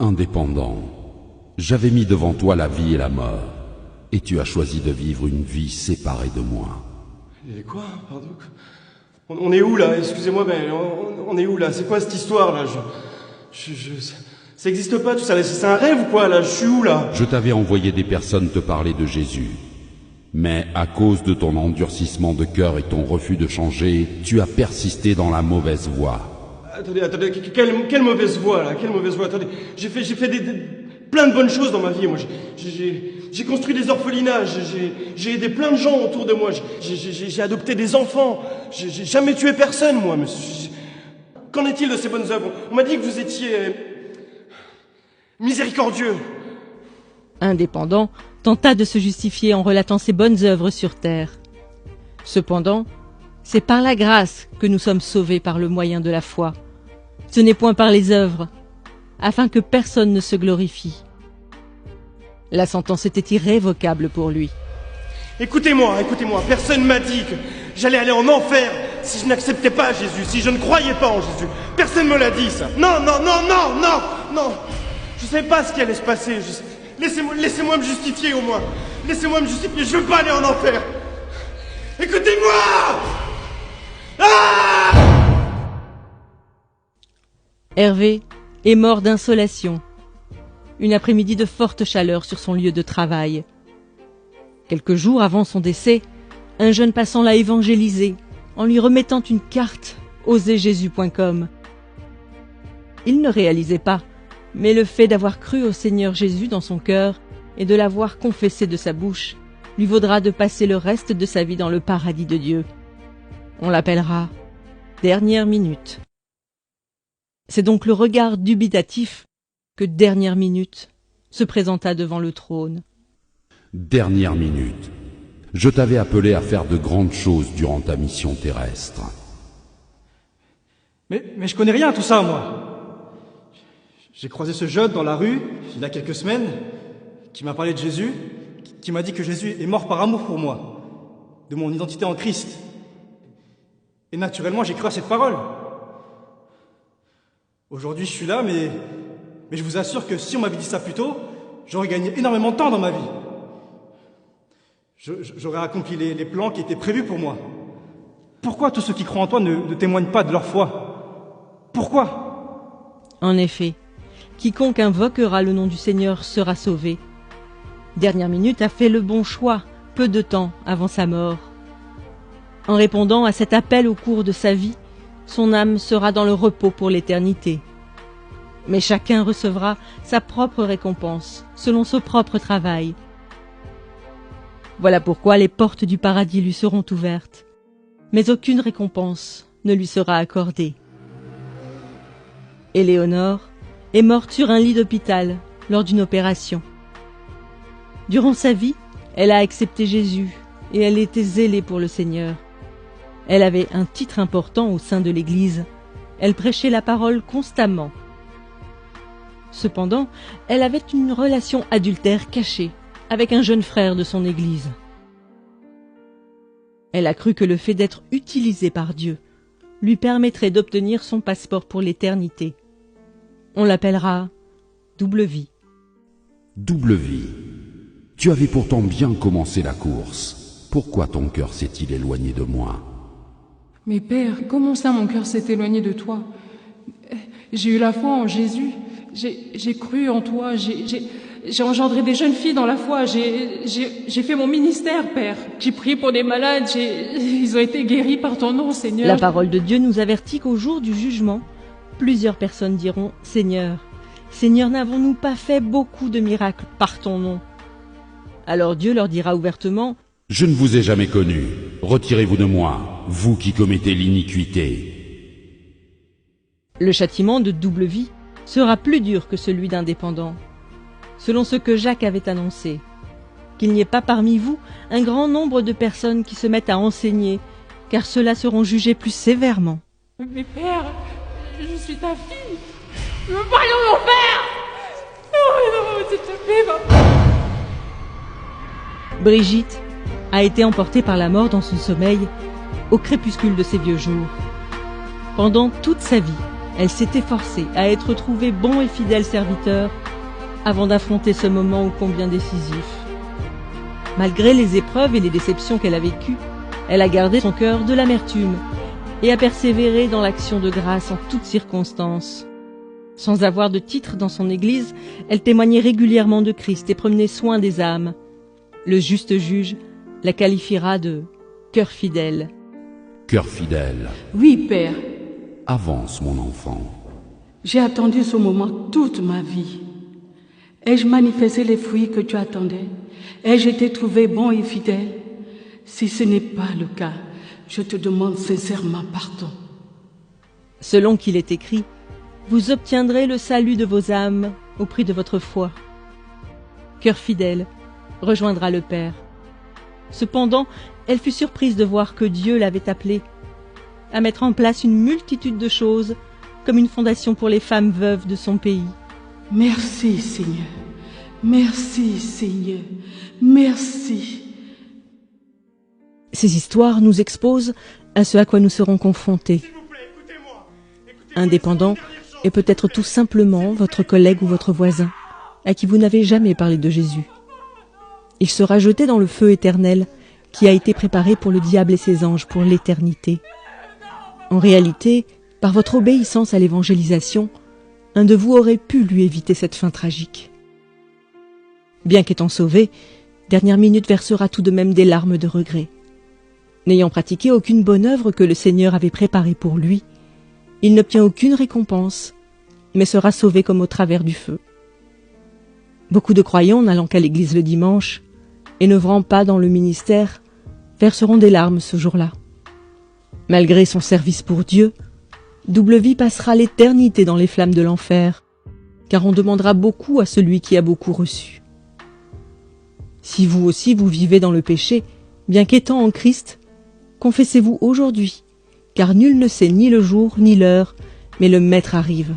Indépendant, j'avais mis devant toi la vie et la mort, et tu as choisi de vivre une vie séparée de moi. Et quoi? Pardon? On est où là? Excusez-moi, mais on est où là? C'est quoi cette histoire là? Ça existe pas tout ça, c'est un rêve ou quoi là? Je suis où là? Je t'avais envoyé des personnes te parler de Jésus. Mais à cause de ton endurcissement de cœur et ton refus de changer, tu as persisté dans la mauvaise voie. Attendez, quelle mauvaise voie là? Quelle mauvaise voie? Attendez, j'ai fait plein de bonnes choses dans ma vie. Moi, j'ai construit des orphelinats, j'ai aidé plein de gens autour de moi, j'ai adopté des enfants, j'ai jamais tué personne, moi. Mais qu'en est-il de ces bonnes œuvres? On m'a dit que vous étiez miséricordieux. Indépendant tenta de se justifier en relatant ses bonnes œuvres sur terre. Cependant, c'est par la grâce que nous sommes sauvés par le moyen de la foi. Ce n'est point par les œuvres, afin que personne ne se glorifie. La sentence était irrévocable pour lui. Écoutez-moi, personne m'a dit que j'allais aller en enfer si je n'acceptais pas Jésus, si je ne croyais pas en Jésus. Personne me l'a dit, ça. Non. Je ne savais pas ce qui allait se passer. Laissez-moi me justifier au moins. Laissez-moi me justifier, je veux pas aller en enfer. Écoutez-moi! Ah! Hervé est mort d'insolation. Une après-midi de forte chaleur sur son lieu de travail. Quelques jours avant son décès, un jeune passant l'a évangélisé en lui remettant une carte oserjesus.com. Il ne réalisait pas, mais le fait d'avoir cru au Seigneur Jésus dans son cœur et de l'avoir confessé de sa bouche lui vaudra de passer le reste de sa vie dans le paradis de Dieu. On l'appellera Dernière Minute. C'est donc le regard dubitatif que Dernière Minute se présenta devant le trône. Dernière minute. Je t'avais appelé à faire de grandes choses durant ta mission terrestre. Mais je connais rien à tout ça, moi. J'ai croisé ce jeune dans la rue, il y a quelques semaines, qui m'a parlé de Jésus, qui m'a dit que Jésus est mort par amour pour moi, de mon identité en Christ. Et naturellement, j'ai cru à cette parole. Aujourd'hui, je suis là, mais je vous assure que si on m'avait dit ça plus tôt, j'aurais gagné énormément de temps dans ma vie. J'aurais accompli les plans qui étaient prévus pour moi. Pourquoi tous ceux qui croient en toi ne témoignent pas de leur foi? Pourquoi? En effet, quiconque invoquera le nom du Seigneur sera sauvé. Dernière Minute a fait le bon choix, peu de temps avant sa mort. En répondant à cet appel au cours de sa vie, son âme sera dans le repos pour l'éternité. Mais chacun recevra sa propre récompense, selon son propre travail. Voilà pourquoi les portes du paradis lui seront ouvertes, mais aucune récompense ne lui sera accordée. Éléonore est morte sur un lit d'hôpital lors d'une opération. Durant sa vie, elle a accepté Jésus et elle était zélée pour le Seigneur. Elle avait un titre important au sein de l'Église. Elle prêchait la parole constamment. Cependant, elle avait une relation adultère cachée avec un jeune frère de son Église. Elle a cru que le fait d'être utilisée par Dieu lui permettrait d'obtenir son passeport pour l'éternité. On l'appellera Double Vie. Double vie. Tu avais pourtant bien commencé la course. Pourquoi ton cœur s'est-il éloigné de moi? Mais Père, comment ça mon cœur s'est éloigné de toi? J'ai eu la foi en Jésus, j'ai cru en toi, j'ai engendré des jeunes filles dans la foi, j'ai fait mon ministère, Père. J'ai prié pour des malades, ils ont été guéris par ton nom, Seigneur. La parole de Dieu nous avertit qu'au jour du jugement, plusieurs personnes diront « Seigneur, Seigneur, n'avons-nous pas fait beaucoup de miracles par ton nom ?» Alors Dieu leur dira ouvertement « Je ne vous ai jamais connu. Retirez-vous de moi, vous qui commettez l'iniquité. » Le châtiment de double vie sera plus dur que celui d'indépendant, selon ce que Jacques avait annoncé. Qu'il n'y ait pas parmi vous un grand nombre de personnes qui se mettent à enseigner, car ceux-là seront jugés plus sévèrement. Mais Père, je suis ta fille. Je veux pas aller en enfer. Non, s'il te plaît, papa. Brigitte a été emportée par la mort dans son sommeil au crépuscule de ses vieux jours. Pendant toute sa vie, elle s'est efforcée à être trouvée bon et fidèle serviteur avant d'affronter ce moment ô combien décisif. Malgré les épreuves et les déceptions qu'elle a vécues, elle a gardé son cœur de l'amertume et a persévéré dans l'action de grâce en toutes circonstances. Sans avoir de titre dans son église, elle témoignait régulièrement de Christ et prenait soin des âmes. Le juste juge la qualifiera de « cœur fidèle ». Cœur fidèle, Oui, Père, avance mon enfant. j'ai attendu ce moment toute ma vie. Ai-je manifesté les fruits que tu attendais? Ai-je été trouvé bon et fidèle? Si ce n'est pas le cas, je te demande sincèrement pardon. Selon qu'il est écrit, vous obtiendrez le salut de vos âmes au prix de votre foi. Cœur fidèle rejoindra le Père. Cependant, elle fut surprise de voir que Dieu l'avait appelée à mettre en place une multitude de choses comme une fondation pour les femmes veuves de son pays. Merci, Seigneur. Merci, Seigneur. Merci. Ces histoires nous exposent à ce à quoi nous serons confrontés. Un dépendant est peut-être tout simplement votre collègue ou votre voisin, à qui vous n'avez jamais parlé de Jésus. Il sera jeté dans le feu éternel qui a été préparé pour le diable et ses anges pour l'éternité. En réalité, par votre obéissance à l'évangélisation, un de vous aurait pu lui éviter cette fin tragique. Bien qu'étant sauvé, Dernière Minute versera tout de même des larmes de regret. N'ayant pratiqué aucune bonne œuvre que le Seigneur avait préparée pour lui, il n'obtient aucune récompense, mais sera sauvé comme au travers du feu. Beaucoup de croyants n'allant qu'à l'église le dimanche et n'œuvrant pas dans le ministère verseront des larmes ce jour-là. Malgré son service pour Dieu, Double Vie passera l'éternité dans les flammes de l'enfer, car on demandera beaucoup à celui qui a beaucoup reçu. Si vous aussi vous vivez dans le péché, bien qu'étant en Christ, confessez-vous aujourd'hui, car nul ne sait ni le jour ni l'heure, mais le Maître arrive.